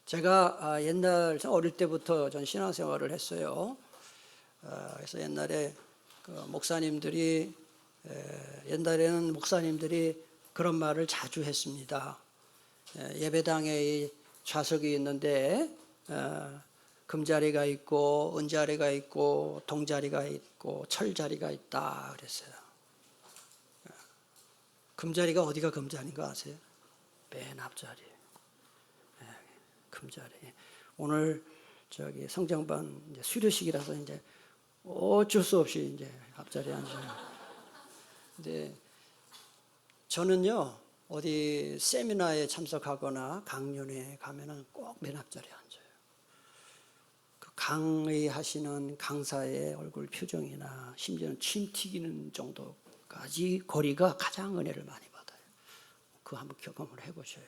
제가 옛날 어릴 때부터 전 신앙생활을 했어요. 그래서 옛날에 옛날에는 목사님들이 그런 말을 자주 했습니다. 예배당에 좌석이 있는데 금자리가 있고 은자리가 있고 동자리가 있고 철자리가 있다 그랬어요. 금자리가 어디가 금자리인가 아세요? 맨 앞자리. 금자리. 오늘 성장반 수료식이라서 이제 어쩔 수 없이 이제 앞자리에 앉아요. 근데 저는요, 어디 세미나에 참석하거나 강연에 가면은 꼭 맨 앞자리에 앉아요. 그 강의하시는 강사의 얼굴 표정이나 심지어는 침 튀기는 정도까지 거리가 가장 은혜를 많이 받아요. 그거 한번 경험을 해보셔요.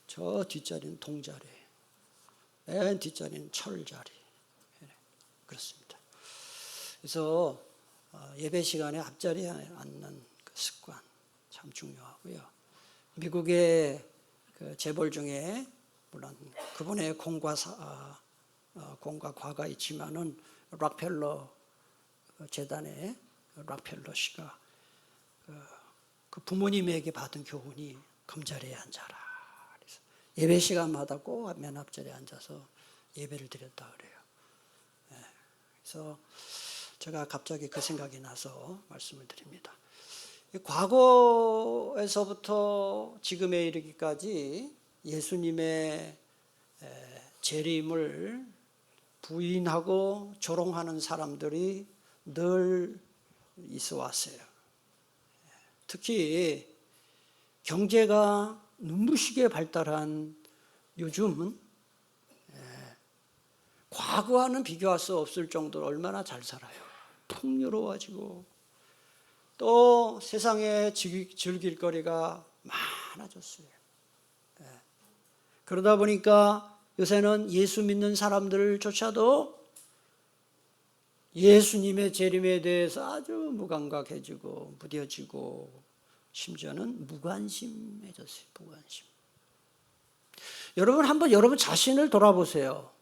저 뒷자리는 동자리, 맨 뒷자리는 철자리. 그렇습니다. 그래서 예배 시간에 앞자리에 앉는 그 습관 참 중요하고요. 미국의 그 재벌 중에 물론 그분의 공과 과가 있지만은 락펠러 재단의 락펠러 씨가 그 부모님에게 받은 교훈이 금자리에 앉아라. 그래서 예배 시간마다 꼭 맨 앞자리에 앉아서 예배를 드렸다 그래요. 그래서 제가 갑자기 그 생각이 나서 말씀을 드립니다. 과거에서부터 지금에 이르기까지 예수님의 재림을 부인하고 조롱하는 사람들이 늘 있어 왔어요. 특히 경제가 눈부시게 발달한 요즘은 과거와는 비교할 수 없을 정도로 얼마나 잘 살아요. 풍요로워지고 또 세상에 즐길 거리가 많아졌어요. 그러다 보니까 요새는 예수 믿는 사람들조차도 예수님의 재림에 대해서 아주 무감각해지고 무뎌지고 심지어는 무관심해졌어요. 무관심. 여러분 한번 여러분 자신을 돌아보세요.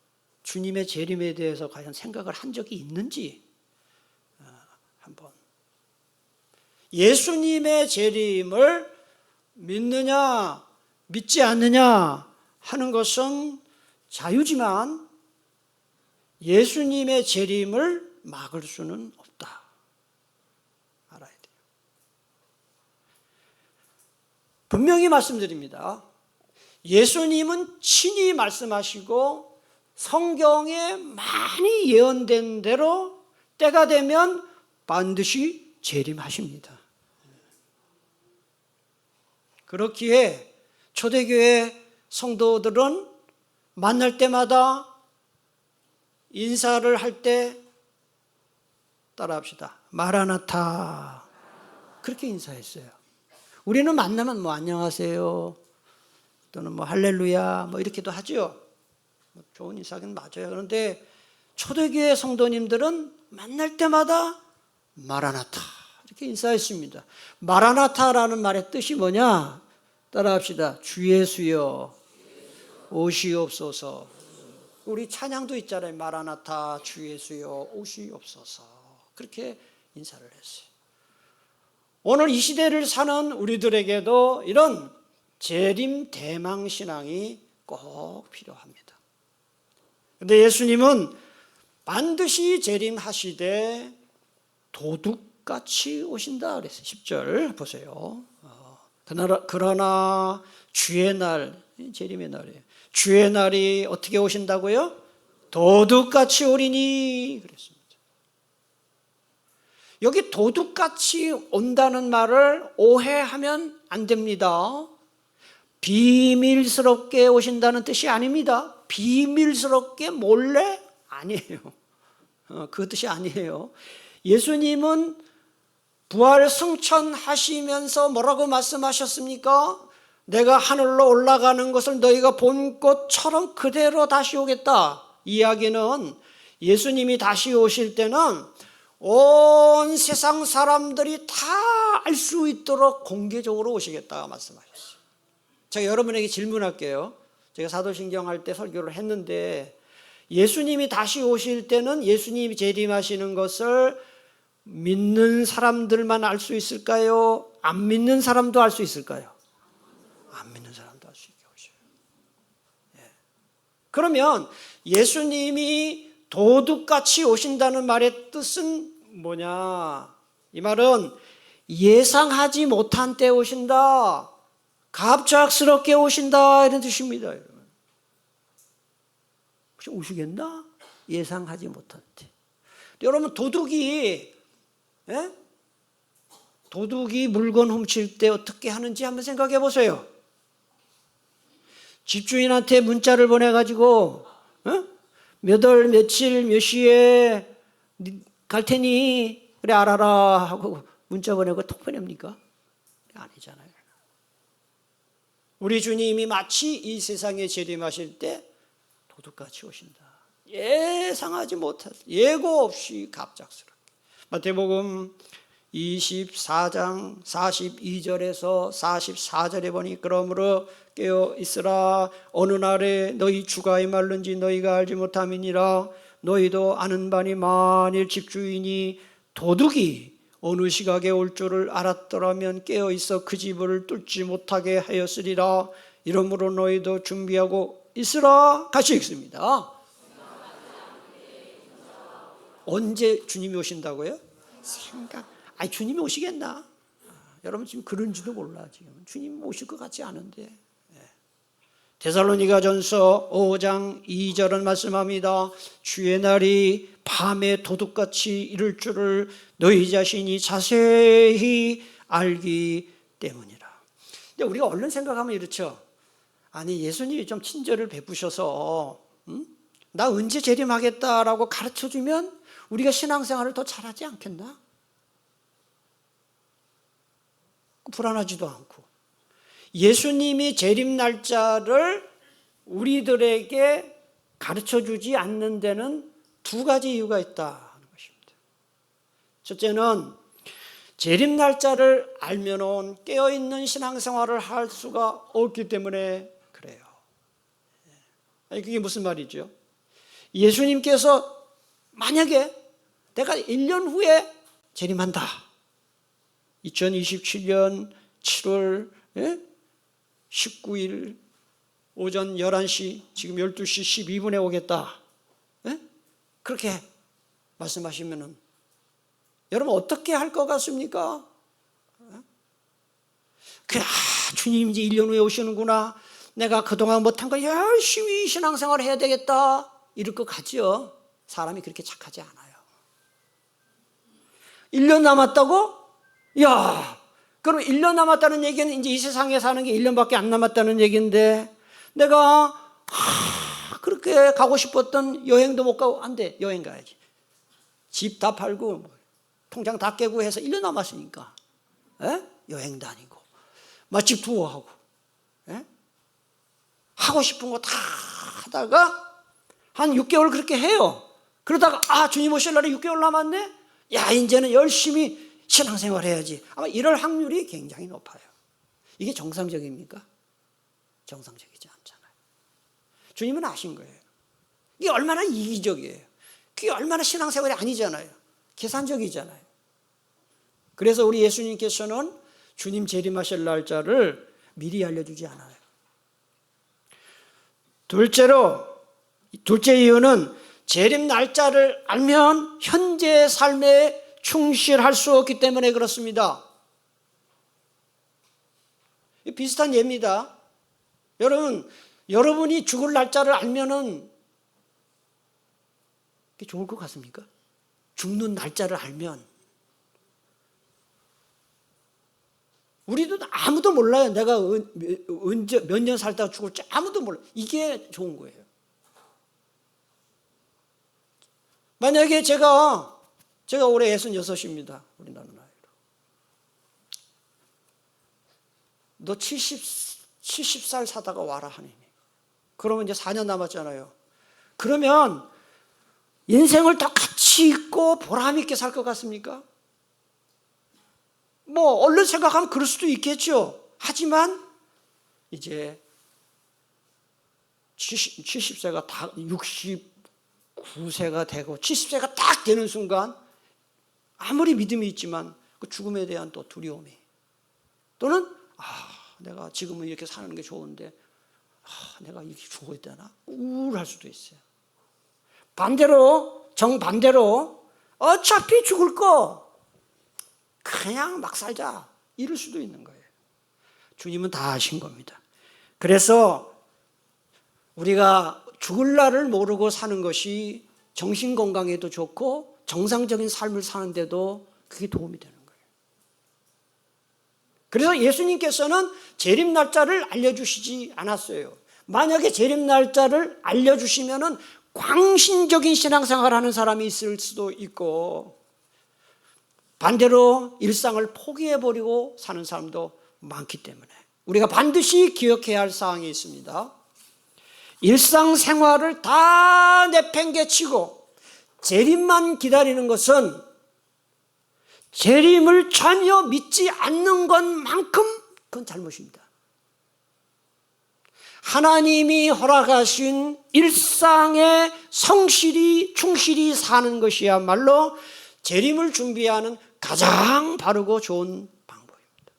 주님의 재림에 대해서 과연 생각을 한 적이 있는지 한번. 예수님의 재림을 믿느냐 믿지 않느냐 하는 것은 자유지만 예수님의 재림을 막을 수는 없다. 알아야 돼요. 분명히 말씀드립니다. 예수님은 친히 말씀하시고 성경에 많이 예언된 대로 때가 되면 반드시 재림하십니다. 그렇기에 초대교회 성도들은 만날 때마다 인사를 할 때 따라합시다. 마라나타. 그렇게 인사했어요. 우리는 만나면 안녕하세요 또는 할렐루야 이렇게도 하죠. 좋은 인사는 맞아요. 그런데 초대교회 성도님들은 만날 때마다 마라나타 이렇게 인사했습니다. 마라나타라는 말의 뜻이 뭐냐? 따라합시다. 주 예수여 오시옵소서. 우리 찬양도 있잖아요. 마라나타 주 예수여 오시옵소서. 그렇게 인사를 했어요. 오늘 이 시대를 사는 우리들에게도 이런 재림 대망 신앙이 꼭 필요합니다. 그런데 예수님은 반드시 재림하시되 도둑같이 오신다 그랬어요. 10절 보세요. 그러나 주의 날, 재림의 날이에요. 주의 날이 어떻게 오신다고요? 도둑같이 오리니 그랬습니다. 여기 도둑같이 온다는 말을 오해하면 안 됩니다. 비밀스럽게 오신다는 뜻이 아닙니다. 비밀스럽게 몰래? 아니에요. 그 뜻이 아니에요. 예수님은 부활 승천하시면서 뭐라고 말씀하셨습니까? 내가 하늘로 올라가는 것을 너희가 본 것처럼 그대로 다시 오겠다. 이야기는 예수님이 다시 오실 때는 온 세상 사람들이 다 알 수 있도록 공개적으로 오시겠다 말씀하셨어요. 제가 여러분에게 질문할게요. 제가 사도신경 할 때 설교를 했는데 예수님이 다시 오실 때는 예수님이 재림하시는 것을 믿는 사람들만 알 수 있을까요? 안 믿는 사람도 알 수 있을까요? 안 믿는 사람도 알 수 있게 오셔요. 그러면 예수님이 도둑같이 오신다는 말의 뜻은 뭐냐? 이 말은 예상하지 못한 때 오신다. 갑작스럽게 오신다. 이런 뜻입니다. 여러분. 혹시 오시겠나? 예상하지 못한 때. 여러분 도둑이 도둑이 물건 훔칠 때 어떻게 하는지 한번 생각해 보세요. 집주인한테 문자를 보내가지고 몇 월 며칠 몇 시에 갈 테니 그래 알아라 하고 문자 보내고 톡 보냅니까? 아니잖아요. 우리 주님이 마치 이 세상에 재림하실 때 도둑같이 오신다. 예상하지 못한 예고 없이 갑작스럽게. 마태복음 24장 42절에서 44절에 보니 그러므로 깨어 있으라 어느 날에 너희 주가 임할는지 너희가 알지 못함이니라 너희도 아는 바니 만일 집주인이 도둑이 어느 시각에 올 줄을 알았더라면 깨어 있어 그 집을 뚫지 못하게 하였으리라 이러므로 너희도 준비하고 있으라. 같이 읽습니다. 언제 주님이 오신다고요? 아니 주님이 오시겠나? 여러분 지금 그런지도 몰라. 지금 주님 오실 것 같지 않은데. 데살로니가전서 5장 2절은 말씀합니다. 주의 날이 밤에 도둑같이 이를 줄을 너희 자신이 자세히 알기 때문이라. 근데 우리가 얼른 생각하면 이렇죠. 아니 예수님이 좀 친절을 베푸셔서 나 언제 재림하겠다라고 가르쳐주면 우리가 신앙생활을 더 잘하지 않겠나? 불안하지도 않고. 예수님이 재림 날짜를 우리들에게 가르쳐주지 않는 데는 두 가지 이유가 있다는 것입니다. 첫째는 재림 날짜를 알면은 깨어있는 신앙생활을 할 수가 없기 때문에 그래요. 아니 그게 무슨 말이죠? 예수님께서 만약에 내가 1년 후에 재림한다. 2027년 7월 19일 오전 11시 지금 12시 12분에 오겠다. 그렇게 말씀하시면은 여러분 어떻게 할 것 같습니까? 그래, 주님 이제 1년 후에 오시는구나. 내가 그동안 못한 거 열심히 신앙생활 해야 되겠다. 이럴 것 같죠? 사람이 그렇게 착하지 않아요. 1년 남았다고? 야, 그럼 1년 남았다는 얘기는 이제 이 세상에 사는 게 1년밖에 안 남았다는 얘기인데 내가 그렇게 가고 싶었던 여행도 못 가고 안 돼. 여행 가야지. 집 다 팔고 통장 다 깨고 해서 1년 남았으니까 여행 다니고 맛집 투어하고 하고 싶은 거 다 하다가 한 6개월 그렇게 해요. 그러다가 주님 오실 날에 6개월 남았네. 야 이제는 열심히 신앙생활 해야지. 아마 이럴 확률이 굉장히 높아요. 이게 정상적입니까? 정상적이지 않잖아요. 주님은 아신 거예요. 이게 얼마나 이기적이에요. 그게 얼마나 신앙생활이 아니잖아요. 계산적이잖아요. 그래서 우리 예수님께서는 주님 재림하실 날짜를 미리 알려주지 않아요. 둘째 이유는 재림 날짜를 알면 현재의 삶에 충실할 수 없기 때문에 그렇습니다. 비슷한 예입니다. 여러분이 죽을 날짜를 알면은 그게 좋을 것 같습니까? 죽는 날짜를 알면 우리도 아무도 몰라요. 내가 언제 몇 년 살다가 죽을지 아무도 몰라요. 이게 좋은 거예요. 만약에 제가 올해 66입니다. 우리 나는 나이로. 너 70살 사다가 와라 하니. 그러면 이제 4년 남았잖아요. 그러면 인생을 더 가치 있고 보람 있게 살 것 같습니까? 얼른 생각하면 그럴 수도 있겠죠. 하지만 이제 70세가 다 69세가 되고 70세가 딱 되는 순간 아무리 믿음이 있지만 그 죽음에 대한 또 두려움이, 또는 내가 지금은 이렇게 사는 게 좋은데 내가 이렇게 죽어야 되나 우울할 수도 있어요. 반대로, 정반대로 어차피 죽을 거 그냥 막 살자 이럴 수도 있는 거예요. 주님은 다 아신 겁니다. 그래서 우리가 죽을 날을 모르고 사는 것이 정신건강에도 좋고 정상적인 삶을 사는데도 그게 도움이 되는 거예요. 그래서 예수님께서는 재림 날짜를 알려주시지 않았어요. 만약에 재림 날짜를 알려주시면은 광신적인 신앙생활을 하는 사람이 있을 수도 있고, 반대로 일상을 포기해버리고 사는 사람도 많기 때문에 우리가 반드시 기억해야 할 사항이 있습니다. 일상생활을 다 내팽개치고 재림만 기다리는 것은 재림을 전혀 믿지 않는 것만큼 그건 잘못입니다. 하나님이 허락하신 일상에 성실히 충실히 사는 것이야말로 재림을 준비하는 가장 바르고 좋은 방법입니다.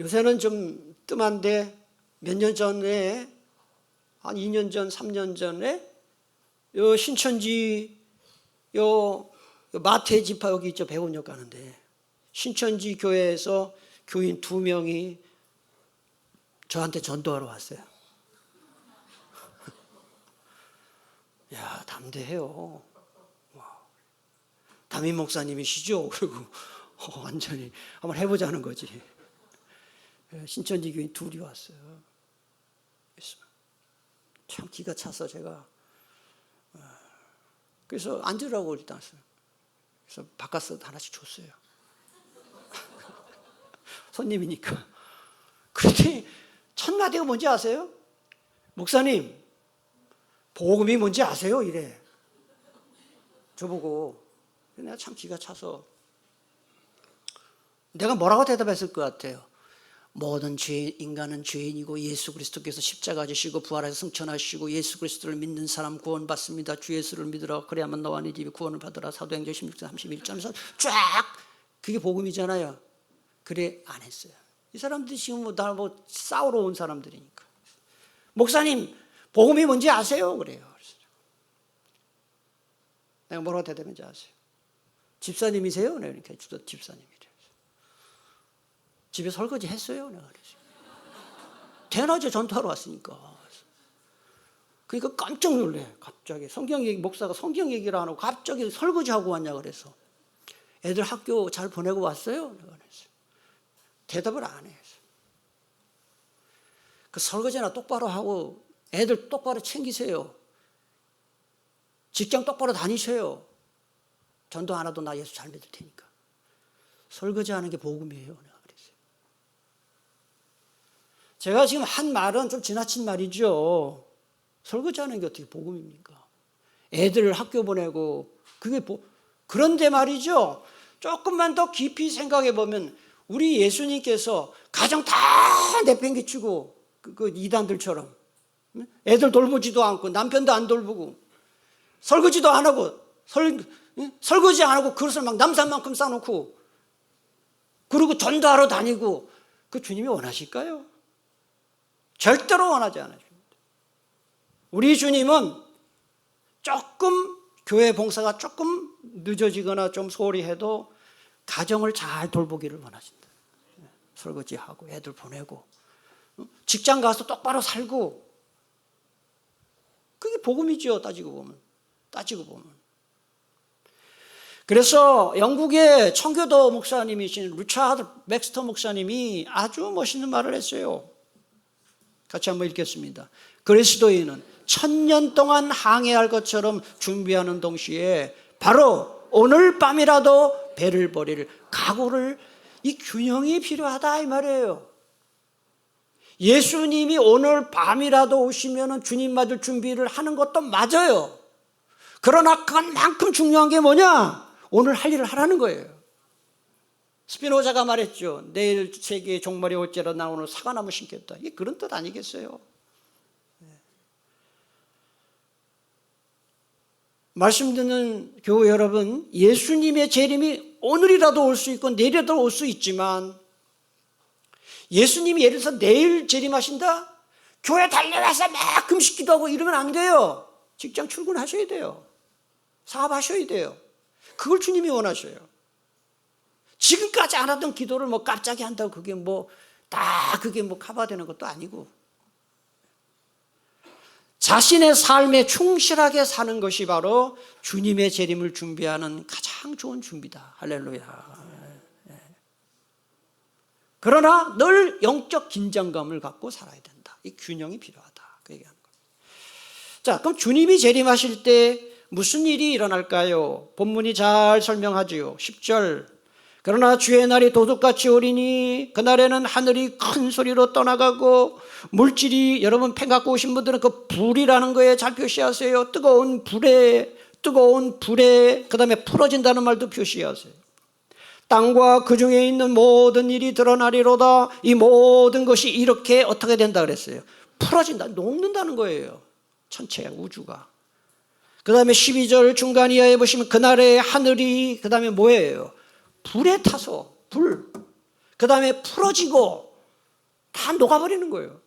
요새는 좀 뜸한데 몇 년 전에, 한 2년 전, 3년 전에 요 신천지 요 마태 지파 여기 있죠, 백운역 가는데 신천지 교회에서 교인 2명이 저한테 전도하러 왔어요. 야, 담대해요. 담임 목사님이시죠? 그리고 완전히 한번 해보자는 거지. 신천지 교인 2이 왔어요. 참 기가 차서 제가 그래서 앉으라고 일단 그래서 바깥에서 하나씩 줬어요. 손님이니까. 그랬더니 첫 마디가 뭔지 아세요? 목사님, 복음이 뭔지 아세요? 이래. 저보고. 내가 참 기가 차서 내가 뭐라고 대답했을 것 같아요? 모든 인간은 죄인이고 예수 그리스도께서 십자가 지시고 부활해서 승천하시고 예수 그리스도를 믿는 사람 구원받습니다. 주 예수를 믿으라. 그래야만 너와 네 집이 구원을 받으라. 사도행전 16장 31절에서 쫙 그게 복음이잖아요. 그래 안 했어요. 이 사람들이 지금 나 싸우러 온 사람들이니까. 목사님, 복음이 뭔지 아세요? 그래요. 내가 뭐라고 대답했는지 아세요? 집사님이세요? 내가 그러니까 집사님이래요. 집에 설거지 했어요? 내가 그랬어요. 대낮에 전투하러 왔으니까. 그러니까 깜짝 놀래. 갑자기 목사가 성경 얘기를 안 하고 갑자기 설거지하고 왔냐 그래서. 애들 학교 잘 보내고 왔어요? 내가 그랬어요. 대답을 안 해요. 그 설거지나 똑바로 하고 애들 똑바로 챙기세요. 직장 똑바로 다니셔요. 전도 안 해도 나 예수 잘 믿을 테니까. 설거지하는 게 복음이에요. 내가 그랬어요. 제가 지금 한 말은 좀 지나친 말이죠. 설거지하는 게 어떻게 복음입니까? 애들을 학교 보내고 그게 그런데 말이죠. 조금만 더 깊이 생각해 보면 우리 예수님께서 가정 다 내팽개치고 그 이단들처럼 애들 돌보지도 않고 남편도 안 돌보고 설거지도 안 하고 설거지 안 하고 그릇을 막 남산만큼 싸놓고 그리고 전도하러 다니고 그 주님이 원하실까요? 절대로 원하지 않으십니다. 우리 주님은 조금 교회 봉사가 조금 늦어지거나 좀 소홀히 해도 가정을 잘 돌보기를 원하신다. 설거지하고 애들 보내고 직장 가서 똑바로 살고 그게 복음이죠. 따지고 보면. 그래서 영국의 청교도 목사님이신 리차드 맥스터 목사님이 아주 멋있는 말을 했어요. 같이 한번 읽겠습니다. 그리스도인은 1000년 동안 항해할 것처럼 준비하는 동시에 바로 오늘 밤이라도 배를 버릴 각오를, 이 균형이 필요하다 이 말이에요. 예수님이 오늘 밤이라도 오시면 주님 맞을 준비를 하는 것도 맞아요. 그러나 그것만큼 중요한 게 뭐냐? 오늘 할 일을 하라는 거예요. 스피노자가 말했죠. 내일 세계의 종말이 올지라도 나 오늘 사과나무 심겠다. 이게 그런 뜻 아니겠어요? 말씀 듣는 교우 여러분, 예수님의 재림이 오늘이라도 올 수 있고 내일이라도 올 수 있지만, 예수님이 예를 들어서 내일 재림하신다? 교회 달려와서 막 금식 기도하고 이러면 안 돼요. 직장 출근하셔야 돼요. 사업하셔야 돼요. 그걸 주님이 원하셔요. 지금까지 안 하던 기도를 뭐 갑자기 한다고 그게 커버되는 것도 아니고, 자신의 삶에 충실하게 사는 것이 바로 주님의 재림을 준비하는 가장 좋은 준비다. 할렐루야. 그러나 늘 영적 긴장감을 갖고 살아야 된다. 이 균형이 필요하다. 그 얘기하는 거예요. 자, 그럼 주님이 재림하실 때 무슨 일이 일어날까요? 본문이 잘 설명하지요. 10절. 그러나 주의 날이 도둑같이 오리니 그날에는 하늘이 큰 소리로 떠나가고 물질이, 여러분 펜 갖고 오신 분들은 그 불이라는 거에 잘 표시하세요. 뜨거운 불에 그 다음에 풀어진다는 말도 표시하세요. 땅과 그 중에 있는 모든 일이 드러나리로다. 이 모든 것이 이렇게 어떻게 된다 그랬어요? 풀어진다, 녹는다는 거예요. 전체 우주가. 그 다음에 12절 중간 이하에 보시면 그날의 하늘이, 그 다음에 뭐예요? 불에 타서, 그 다음에 풀어지고 다 녹아버리는 거예요.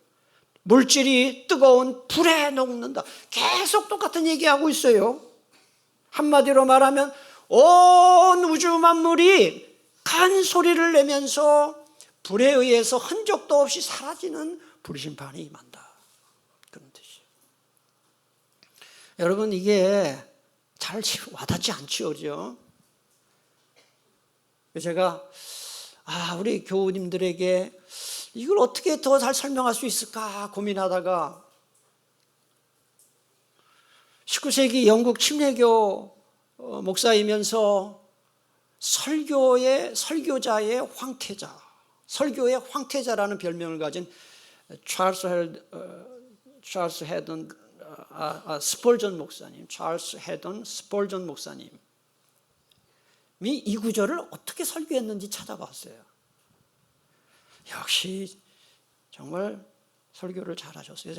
물질이 뜨거운 불에 녹는다. 계속 똑같은 얘기하고 있어요. 한마디로 말하면 온 우주 만물이 큰 소리를 내면서 불에 의해서 흔적도 없이 사라지는 불심판이 임한다. 그런 뜻이에요. 여러분, 이게 잘 와닿지 않죠, 그죠? 제가 우리 교우님들에게 이걸 어떻게 더 잘 설명할 수 있을까 고민하다가 19세기 영국 침례교 목사이면서 설교자의 황태자라는 별명을 가진 찰스 헤던 스펄전 목사님이 이 구절을 어떻게 설교했는지 찾아봤어요. 역시 정말 설교를 잘하셨어요.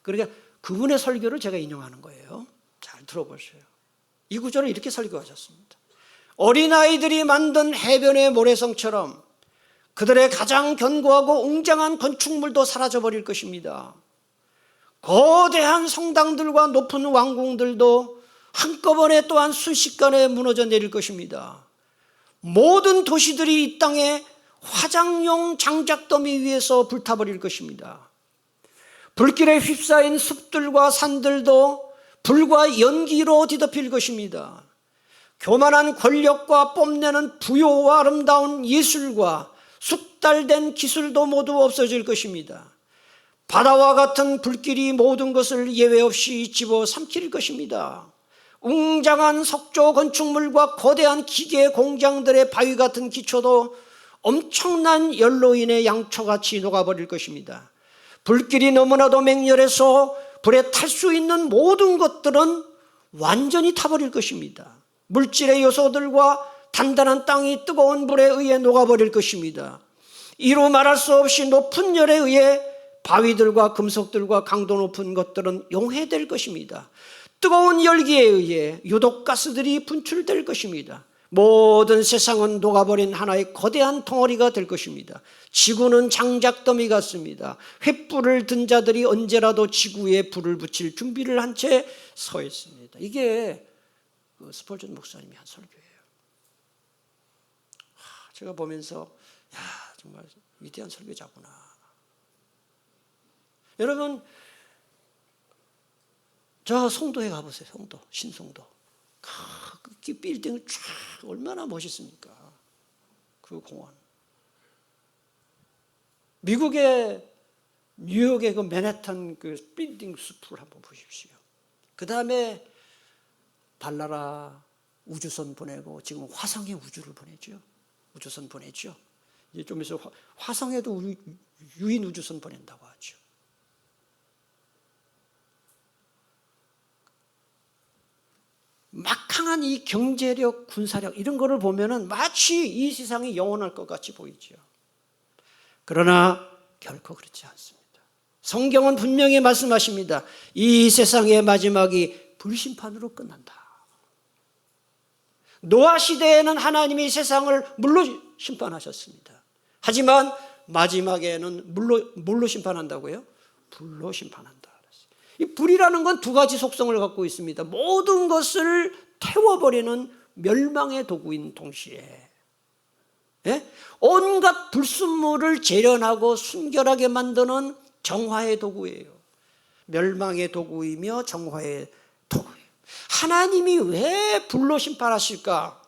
그러니까 그분의 설교를 제가 인용하는 거예요. 잘 들어보세요. 이 구절을 이렇게 설교하셨습니다. 어린아이들이 만든 해변의 모래성처럼 그들의 가장 견고하고 웅장한 건축물도 사라져버릴 것입니다. 거대한 성당들과 높은 왕궁들도 한꺼번에 또한 순식간에 무너져 내릴 것입니다. 모든 도시들이 이 땅에 화장용 장작더미 위에서 불타버릴 것입니다. 불길에 휩싸인 숲들과 산들도 불과 연기로 뒤덮일 것입니다. 교만한 권력과 뽐내는 부요와 아름다운 예술과 숙달된 기술도 모두 없어질 것입니다. 바다와 같은 불길이 모든 것을 예외 없이 집어삼킬 것입니다. 웅장한 석조 건축물과 거대한 기계 공장들의 바위 같은 기초도 엄청난 열로 인해 양초같이 녹아버릴 것입니다. 불길이 너무나도 맹렬해서 불에 탈 수 있는 모든 것들은 완전히 타버릴 것입니다. 물질의 요소들과 단단한 땅이 뜨거운 불에 의해 녹아버릴 것입니다. 이루 말할 수 없이 높은 열에 의해 바위들과 금속들과 강도 높은 것들은 용해될 것입니다. 뜨거운 열기에 의해 유독가스들이 분출될 것입니다. 모든 세상은 녹아버린 하나의 거대한 덩어리가 될 것입니다. 지구는 장작더미 같습니다. 횃불을 든 자들이 언제라도 지구에 불을 붙일 준비를 한 채 서 있습니다. 이게 스펄전 목사님이 한 설교예요. 제가 보면서 정말 위대한 설교자구나. 여러분, 저 송도에 가보세요. 신송도. 그 빌딩 쫙 얼마나 멋있습니까? 그 공원. 미국의 뉴욕의 그 맨해튼 그 빌딩 숲을 한번 보십시오. 그 다음에 달나라 우주선 보내고 지금 화성에 우주를 보내죠. 우주선 보내죠. 이제 좀 있어 화성에도 유인 우주선 보낸다고 하죠. 막강한 이 경제력, 군사력 이런 거를 보면은 마치 이 세상이 영원할 것 같이 보이죠. 그러나 결코 그렇지 않습니다. 성경은 분명히 말씀하십니다. 이 세상의 마지막이 불심판으로 끝난다. 노아 시대에는 하나님이 세상을 물로 심판하셨습니다. 하지만 마지막에는 뭘로 심판한다고요? 불로 심판한다. 이 불이라는 건 두 가지 속성을 갖고 있습니다. 모든 것을 태워버리는 멸망의 도구인 동시에, 예? 온갖 불순물을 재련하고 순결하게 만드는 정화의 도구예요. 멸망의 도구이며 정화의 도구예요. 하나님이 왜 불로 심판하실까?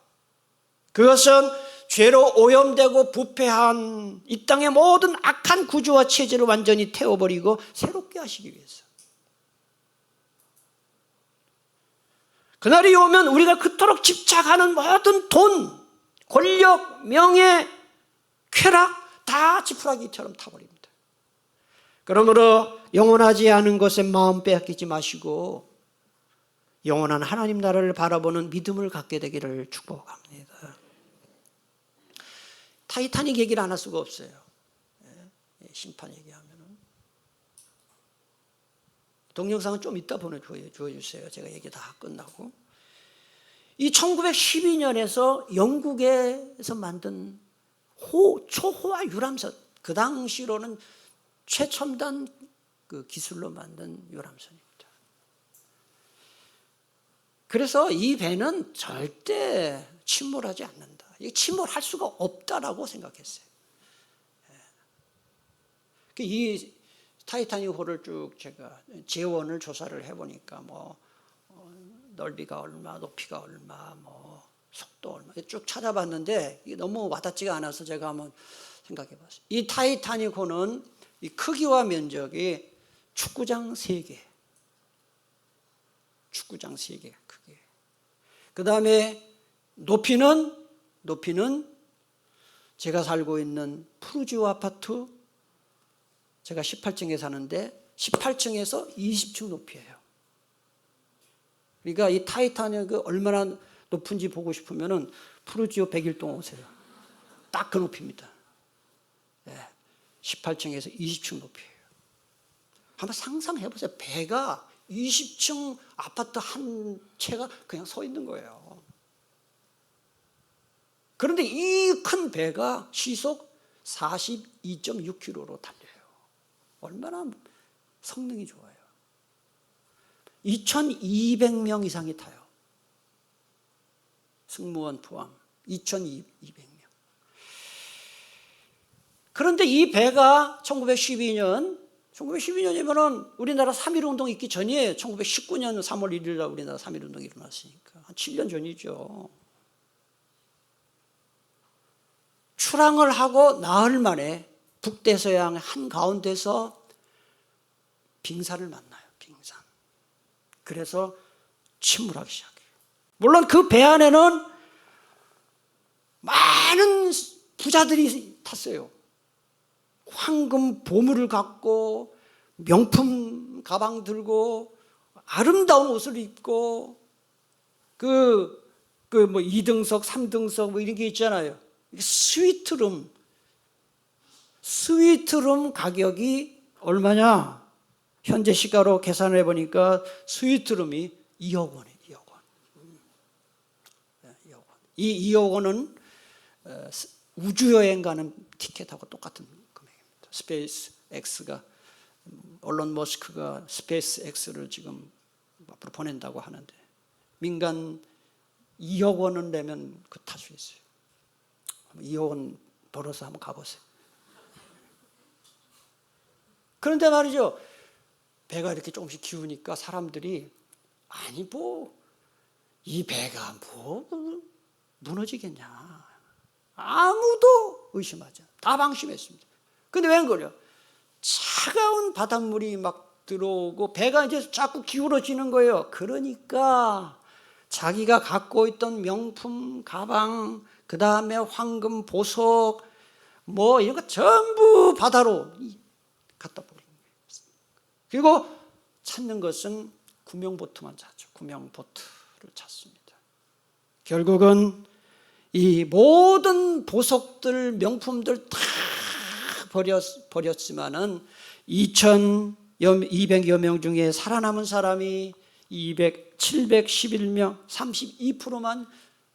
그것은 죄로 오염되고 부패한 이 땅의 모든 악한 구조와 체질을 완전히 태워버리고 새롭게 하시기 위해서. 그날이 오면 우리가 그토록 집착하는 모든 돈, 권력, 명예, 쾌락 다 지푸라기처럼 타버립니다. 그러므로 영원하지 않은 것에 마음 빼앗기지 마시고 영원한 하나님 나라를 바라보는 믿음을 갖게 되기를 축복합니다. 타이타닉 얘기를 안 할 수가 없어요. 심판 얘기하면은. 동영상은 좀 이따 보내주세요. 제가 얘기 다 끝나고. 이 1912년에서 영국에서 만든 초호화 유람선, 그 당시로는 최첨단 그 기술로 만든 유람선입니다. 그래서 이 배는 절대 침몰하지 않는다. 침몰할 수가 없다라고 생각했어요. 이 타이타닉호를 쭉 제가 재원을 조사를 해보니까 뭐 넓이가 얼마, 높이가 얼마, 뭐 속도 얼마 쭉 찾아봤는데 이게 너무 와닿지가 않아서 제가 한번 생각해봤어요. 이 타이타닉호는 이 크기와 면적이 축구장 3개, 축구장 3개 크기. 그 다음에 높이는 제가 살고 있는 푸르지오 아파트, 제가 18층에 사는데 18층에서 20층 높이에요. 그러니까 이 타이타닉이 얼마나 높은지 보고 싶으면은 푸르지오 101동 오세요. 딱 그 높이입니다. 18층에서 20층 높이에요. 한번 상상해 보세요. 배가 20층 아파트 한 채가 그냥 서 있는 거예요. 그런데 이 큰 배가 시속 42.6km로 달려요. 얼마나 성능이 좋아요. 2,200명 이상이 타요. 승무원 포함 2,200명. 그런데 이 배가 1912년이면은 우리나라 3.1운동 있기 전이에요. 1919년 3월 1일 날 우리나라 3.1운동이 일어났으니까 한 7년 전이죠. 출항을 하고 나흘 만에 북대서양 한가운데서 빙산을 만나요. 빙산. 그래서 침몰하기 시작해요. 물론 그 배 안에는 많은 부자들이 탔어요. 황금 보물을 갖고 명품 가방 들고 아름다운 옷을 입고 그 뭐 2등석, 3등석 뭐 이런 게 있잖아요. 스위트룸 가격이 얼마냐? 현재 시가로 계산을 해보니까 스위트룸이 2억 원이에요. 2억 원. 2억 원. 이 2억 원은 우주여행 가는 티켓하고 똑같은 금액입니다. 스페이스 X가, 언론 머스크가 스페이스 X를 지금 앞으로 보낸다고 하는데 민간 2억 원은 내면 그 탈 수 있어요. 2억 원 벌어서 한번 가보세요. 그런데 말이죠. 배가 이렇게 조금씩 기우니까 사람들이 아니 뭐 이 배가 뭐 무너지겠냐. 아무도 의심하지 않아요. 다 방심했습니다. 근데 왜 그래요? 차가운 바닷물이 막 들어오고 배가 이제 자꾸 기울어지는 거예요. 그러니까 자기가 갖고 있던 명품 가방, 그 다음에 황금 보석, 뭐 이런 거 전부 바다로 갖다 버린 거예요. 그리고 찾는 것은 구명보트만 찾죠. 구명보트를 찾습니다. 결국은 이 모든 보석들, 명품들 다 버렸지만은 2,200여 명 중에 살아남은 사람이 711명, 32%만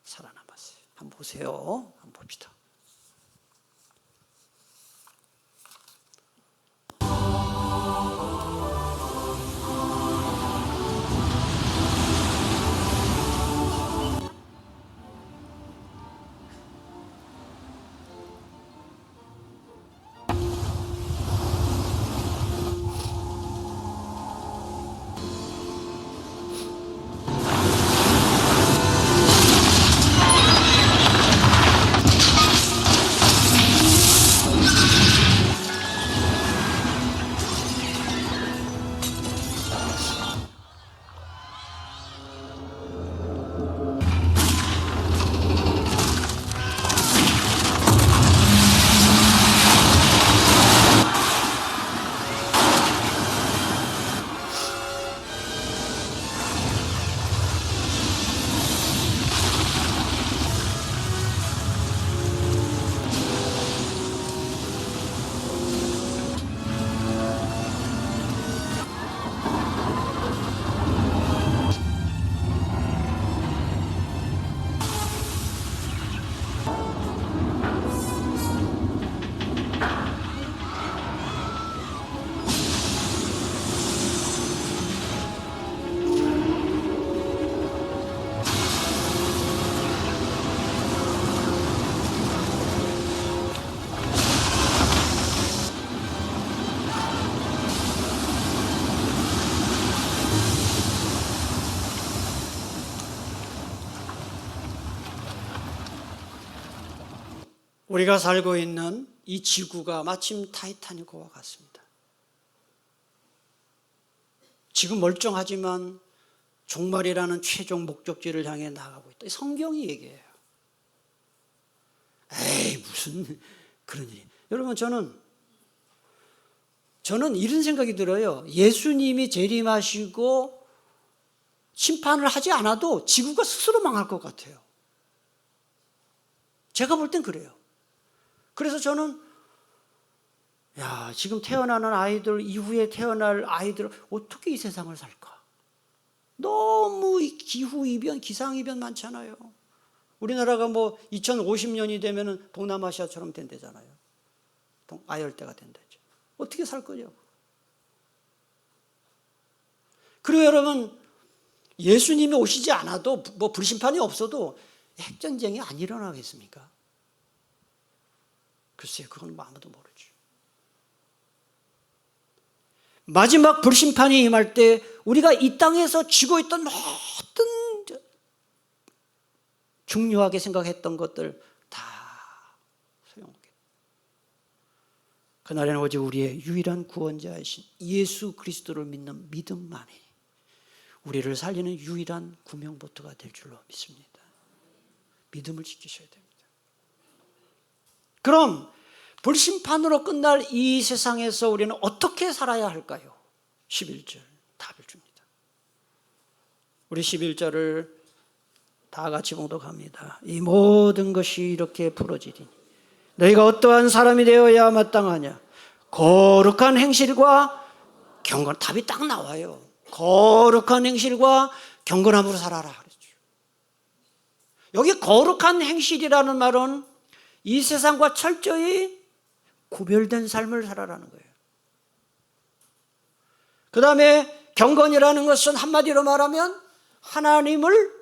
살아남았어요. 한번 보세요. 한번 봅시다. 우리가 살고 있는 이 지구가 마침 타이타닉호와 같습니다. 지금 멀쩡하지만 종말이라는 최종 목적지를 향해 나가고 있다. 성경이 얘기해요. 에이, 무슨 그런 일이. 여러분, 저는 이런 생각이 들어요. 예수님이 재림하시고 심판을 하지 않아도 지구가 스스로 망할 것 같아요. 제가 볼 땐 그래요. 그래서 저는 지금 태어나는 아이들, 이후에 태어날 아이들 어떻게 이 세상을 살까? 너무 기후이변, 기상이변 많잖아요. 우리나라가 뭐 2050년이 되면 동남아시아처럼 된대잖아요. 아열대가 된다죠. 어떻게 살 거냐고. 그리고 여러분, 예수님이 오시지 않아도, 뭐 불심판이 없어도 핵전쟁이 안 일어나겠습니까? 글쎄요, 그건 뭐 아무도 모르죠. 마지막 불심판이 임할 때 우리가 이 땅에서 쥐고 있던 모든 중요하게 생각했던 것들 다 소용없게. 그날에는 오직 우리의 유일한 구원자이신 예수 그리스도를 믿는 믿음만이 우리를 살리는 유일한 구명보트가 될 줄로 믿습니다. 믿음을 지키셔야 됩니다. 그럼 불심판으로 끝날 이 세상에서 우리는 어떻게 살아야 할까요? 11절 답을 줍니다. 우리 11절을 다 같이 봉독합니다. 이 모든 것이 이렇게 부러지리니 너희가 어떠한 사람이 되어야 마땅하냐? 거룩한 행실과 경건. 답이 딱 나와요. 거룩한 행실과 경건함으로 살아라 그랬죠. 여기 거룩한 행실이라는 말은 이 세상과 철저히 구별된 삶을 살아라는 거예요. 그 다음에 경건이라는 것은 한마디로 말하면 하나님을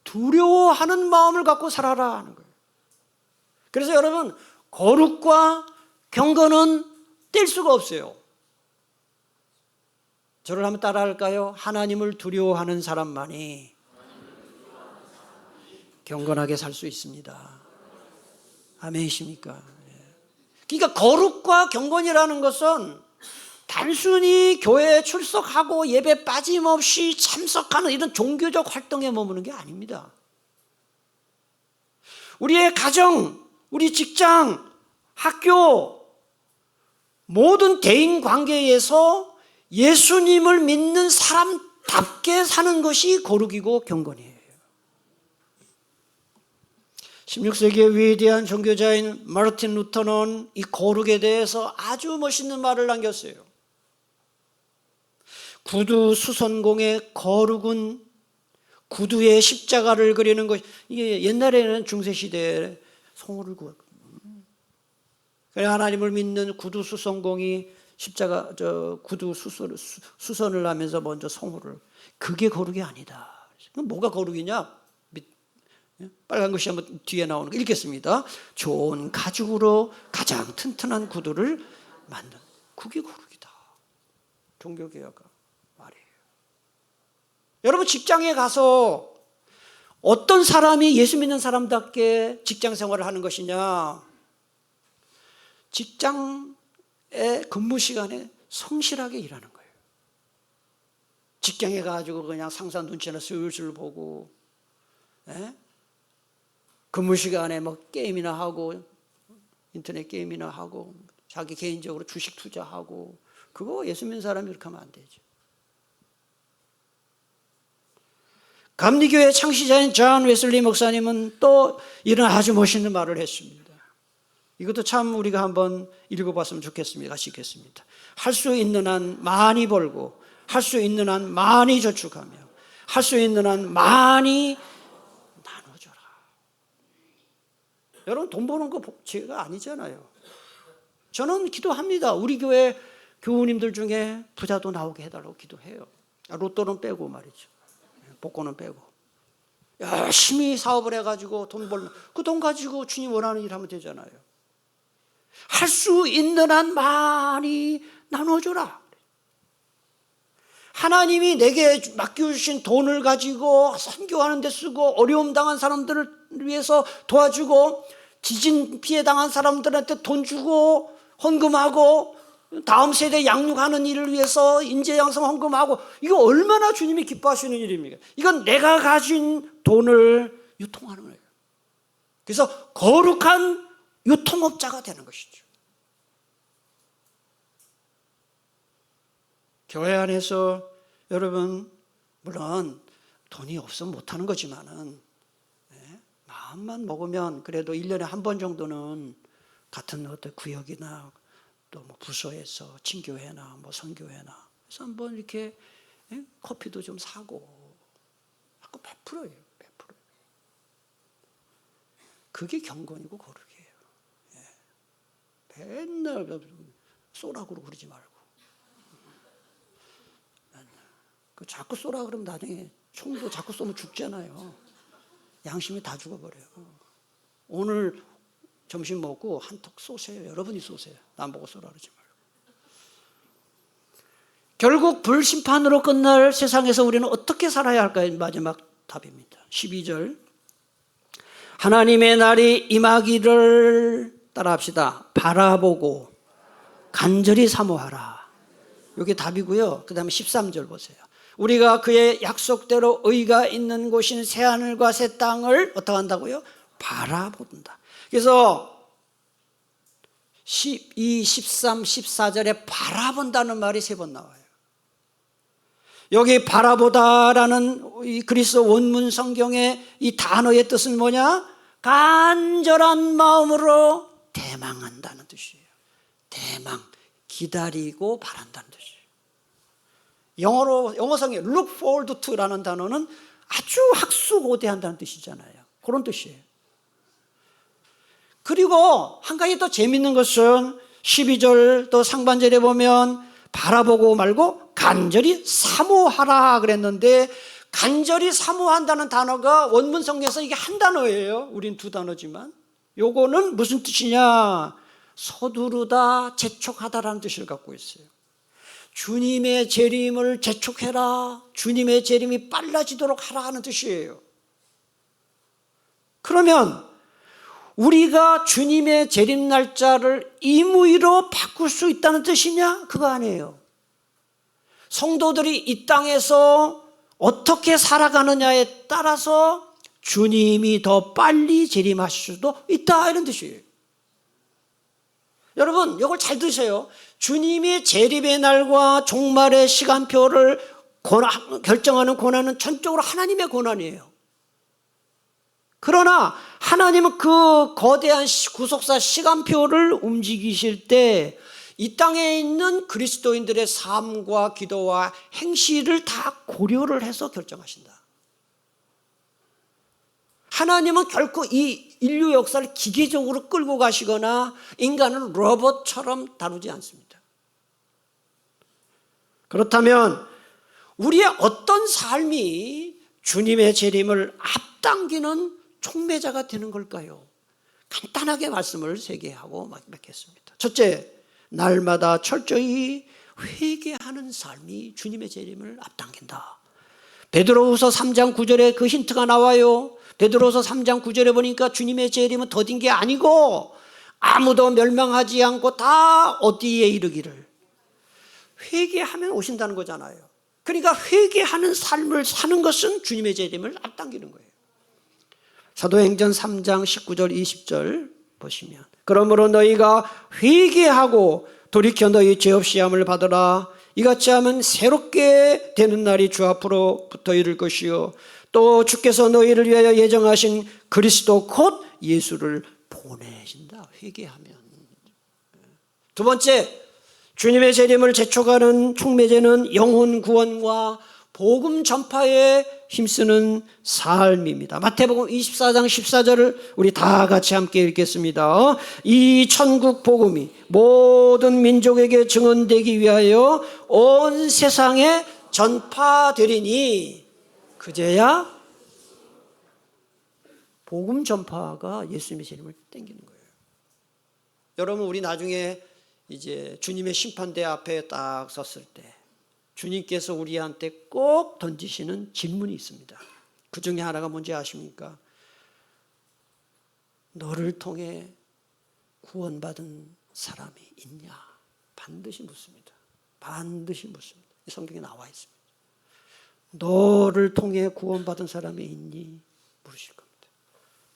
두려워하는 마음을 갖고 살아라 하는 거예요. 그래서 여러분, 거룩과 경건은 뗄 수가 없어요. 저를 한번 따라 할까요? 하나님을 두려워하는 사람만이 경건하게 살 수 있습니다. 아멘이십니까? 그러니까 거룩과 경건이라는 것은 단순히 교회에 출석하고 예배 빠짐없이 참석하는 이런 종교적 활동에 머무는 게 아닙니다. 우리의 가정, 우리 직장, 학교, 모든 대인 관계에서 예수님을 믿는 사람답게 사는 것이 거룩이고 경건이에요. 16세기의 위대한 종교자인 마르틴 루터는 이 거룩에 대해서 아주 멋있는 말을 남겼어요. 구두 수선공의 거룩은 구두에 십자가를 그리는 것, 이게 옛날에는 중세시대에 성호를 구했거든요. 그래 하나님을 믿는 구두 수선공이 십자가 구두 수선을 하면서 먼저 성호를, 그게 거룩이 아니다. 그럼 뭐가 거룩이냐? 빨간 글씨 한번 뒤에 나오는 거 읽겠습니다. 좋은 가죽으로 가장 튼튼한 구두를 만든, 그게 거룩이다. 종교개혁가 말이에요. 여러분, 직장에 가서 어떤 사람이 예수 믿는 사람답게 직장 생활을 하는 것이냐? 직장의 근무 시간에 성실하게 일하는 거예요. 직장에 가가지고 그냥 상사 눈치나 슬슬 보고, 근무 시간에 뭐 게임이나 하고, 인터넷 게임이나 하고, 자기 개인적으로 주식 투자하고, 그거 예수 믿는 사람이 이렇게 하면 안 되죠. 감리교회 창시자인 존 웨슬리 목사님은 또 이런 아주 멋있는 말을 했습니다. 이것도 참 우리가 한번 읽어봤으면 좋겠습니다. 같이 읽겠습니다. 할 수 있는 한 많이 벌고, 할 수 있는 한 많이 저축하며, 할 수 있는 한 많이 나눠줘라. 여러분, 돈 버는 거 죄가 아니잖아요. 저는 기도합니다. 우리 교회 교우님들 중에 부자도 나오게 해달라고 기도해요. 로또는 빼고 말이죠. 복권은 빼고. 열심히 사업을 해가지고 돈 벌면 그 돈 가지고 주님 원하는 일 하면 되잖아요. 할 수 있는 한 많이 나눠줘라. 하나님이 내게 맡겨주신 돈을 가지고 선교하는 데 쓰고, 어려움 당한 사람들을 위해서 도와주고, 지진 피해 당한 사람들한테 돈 주고 헌금하고, 다음 세대 양육하는 일을 위해서 인재 양성 헌금하고, 이거 얼마나 주님이 기뻐하시는 일입니까? 이건 내가 가진 돈을 유통하는 거예요. 그래서 거룩한 유통업자가 되는 것이죠. 교회 안에서 여러분, 물론 돈이 없으면 못하는 거지만은, 마음만 먹으면 그래도 1년에 한 번 정도는 같은 어떤 구역이나 또 뭐 부서에서 친교회나 뭐 선교회나 그래서 한번 이렇게 커피도 좀 사고, 자꾸 베풀어요. 그게 경건이고 거룩이에요. 맨날 쏘라고 그러지 말고, 자꾸 쏘라 그러면 나중에 총도 자꾸 쏘면 죽잖아요. 양심이 다 죽어버려요. 오늘 점심 먹고 한턱 쏘세요. 여러분이 쏘세요. 남 보고 쏘라 그러지 말고. 결국 불심판으로 끝날 세상에서 우리는 어떻게 살아야 할까요? 마지막 답입니다. 12절. 하나님의 날이 임하기를, 따라합시다, 바라보고 간절히 사모하라. 이게 답이고요. 그 다음에 13절 보세요. 우리가 그의 약속대로 의가 있는 곳인 새하늘과 새 땅을 어떻게 한다고요? 바라본다. 그래서 12, 13, 14절에 바라본다는 말이 3번 나와요. 여기 바라보다라는 이 그리스 원문 성경의 이 단어의 뜻은 뭐냐? 간절한 마음으로 대망한다는 뜻이에요. 대망, 기다리고 바란다는 뜻이에요. 영어성에 look forward to라는 단어는 아주 학수고대한다는 뜻이잖아요. 그런 뜻이에요. 그리고 한 가지 더 재밌는 것은 12절 또 상반절에 보면 바라보고 말고 간절히 사모하라 그랬는데, 간절히 사모한다는 단어가 원문 성경에서 이게 한 단어예요. 우린 2 단어지만. 요거는 무슨 뜻이냐? 서두르다, 재촉하다라는 뜻을 갖고 있어요. 주님의 재림을 재촉해라, 주님의 재림이 빨라지도록 하라 하는 뜻이에요. 그러면 우리가 주님의 재림 날짜를 임의로 바꿀 수 있다는 뜻이냐? 그거 아니에요. 성도들이 이 땅에서 어떻게 살아가느냐에 따라서 주님이 더 빨리 재림하실 수도 있다, 이런 뜻이에요. 여러분, 이걸 잘 들으세요. 주님이 재림의 날과 종말의 시간표를 결정하는 권한은 전적으로 하나님의 권한이에요. 그러나 하나님은 그 거대한 구속사 시간표를 움직이실 때 이 땅에 있는 그리스도인들의 삶과 기도와 행실을 다 고려를 해서 결정하신다. 하나님은 결코 이 인류 역사를 기계적으로 끌고 가시거나 인간을 로봇처럼 다루지 않습니다. 그렇다면 우리의 어떤 삶이 주님의 재림을 앞당기는 촉매자가 되는 걸까요? 간단하게 말씀을 3개 하고 맺겠습니다. 첫째, 날마다 철저히 회개하는 삶이 주님의 재림을 앞당긴다. 베드로후서 3장 9절에 그 힌트가 나와요. 베드로후서 3장 9절에 보니까 주님의 재림은 더딘 게 아니고 아무도 멸망하지 않고 다 어디에 이르기를 회개하면 오신다는 거잖아요. 그러니까 회개하는 삶을 사는 것은 주님의 재림을 앞당기는 거예요. 사도행전 3장 19절 20절 보시면 그러므로 너희가 회개하고 돌이켜 너희 죄 없이 함을 받으라. 이같이 하면 새롭게 되는 날이 주 앞으로부터 이를 것이요 또 주께서 너희를 위하여 예정하신 그리스도 곧 예수를 보내신다. 회개하면. 두 번째, 주님의 재림을 재촉하는 촉매제는 영혼 구원과 복음 전파에 힘쓰는 삶입니다. 마태복음 24장 14절을 우리 다 같이 함께 읽겠습니다. 이 천국 복음이 모든 민족에게 증언되기 위하여 온 세상에 전파되리니 그제야 복음 전파가 예수님의 재림을 땡기는 거예요. 여러분, 우리 나중에 이제 주님의 심판대 앞에 딱 섰을 때 주님께서 우리한테 꼭 던지시는 질문이 있습니다. 그 중에 하나가 뭔지 아십니까? 너를 통해 구원받은 사람이 있냐? 반드시 묻습니다. 반드시 묻습니다. 성경에 나와 있습니다. 너를 통해 구원받은 사람이 있니? 물으실 겁니다.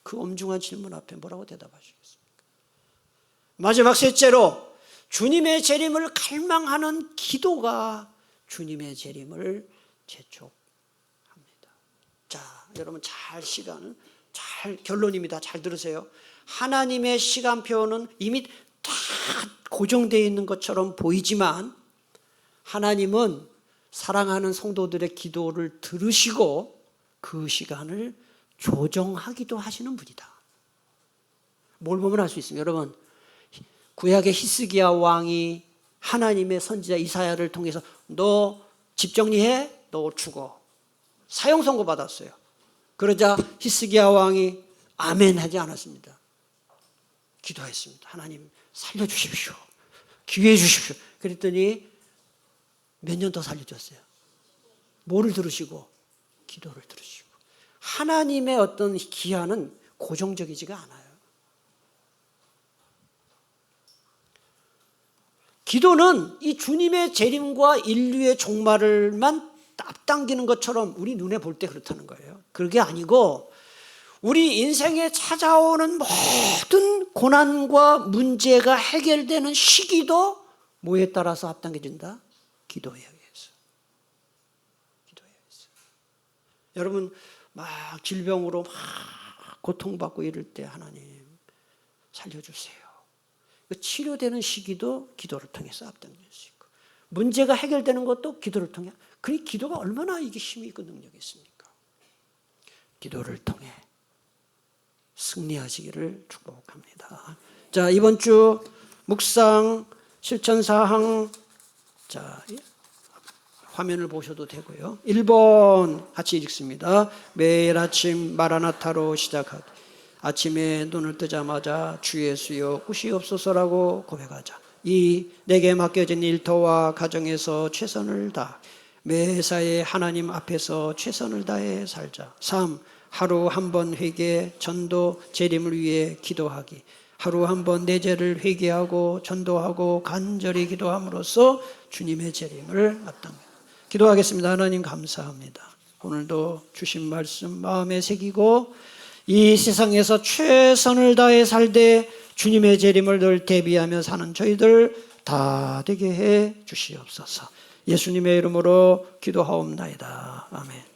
그 엄중한 질문 앞에 뭐라고 대답하시겠습니까? 마지막 셋째로 주님의 재림을 갈망하는 기도가 주님의 재림을 재촉합니다. 자, 여러분 잘 결론입니다. 잘 들으세요. 하나님의 시간표는 이미 다 고정되어 있는 것처럼 보이지만 하나님은 사랑하는 성도들의 기도를 들으시고 그 시간을 조정하기도 하시는 분이다. 뭘 보면 알 수 있습니다. 여러분, 구약의 히스기야 왕이 하나님의 선지자 이사야를 통해서 너 집 정리해? 너 죽어. 사형 선고 받았어요. 그러자 히스기야 왕이 아멘 하지 않았습니다. 기도했습니다. 하나님 살려주십시오. 기회해 주십시오. 그랬더니 몇 년 더 살려줬어요. 뭐를 들으시고? 기도를 들으시고. 하나님의 어떤 기한은 고정적이지가 않아요. 기도는 이 주님의 재림과 인류의 종말을만 앞당기는 것처럼 우리 눈에 볼 때 그렇다는 거예요. 그게 아니고 우리 인생에 찾아오는 모든 고난과 문제가 해결되는 시기도 뭐에 따라서 앞당겨진다? 기도에 의해서. 기도에 의해서. 여러분 막 질병으로 막 고통받고 이럴 때 하나님 살려주세요. 치료되는 시기도 기도를 통해서 앞당길 수 있고 문제가 해결되는 것도 기도를 통해. 그 기도가 얼마나 이게 힘이 있고 능력이 있습니까? 기도를 통해 승리하시기를 축복합니다. 자, 이번 주 묵상 실천사항, 자, 화면을 보셔도 되고요. 1번 같이 읽습니다. 매일 아침 마라나타로 시작하기. 아침에 눈을 뜨자마자 주 예수여 꾸시옵소서라고 고백하자. 2. 내게 맡겨진 일터와 가정에서 최선을 다하 매사에 하나님 앞에서 최선을 다해 살자. 3. 하루 한 번 회개, 전도, 재림을 위해 기도하기. 하루 한 번 내 죄를 회개하고 전도하고 간절히 기도함으로써 주님의 재림을 앞당깁니다. 기도하겠습니다. 하나님 감사합니다. 오늘도 주신 말씀 마음에 새기고 이 세상에서 최선을 다해 살되 주님의 재림을 늘 대비하며 사는 저희들 다 되게 해 주시옵소서. 예수님의 이름으로 기도하옵나이다. 아멘.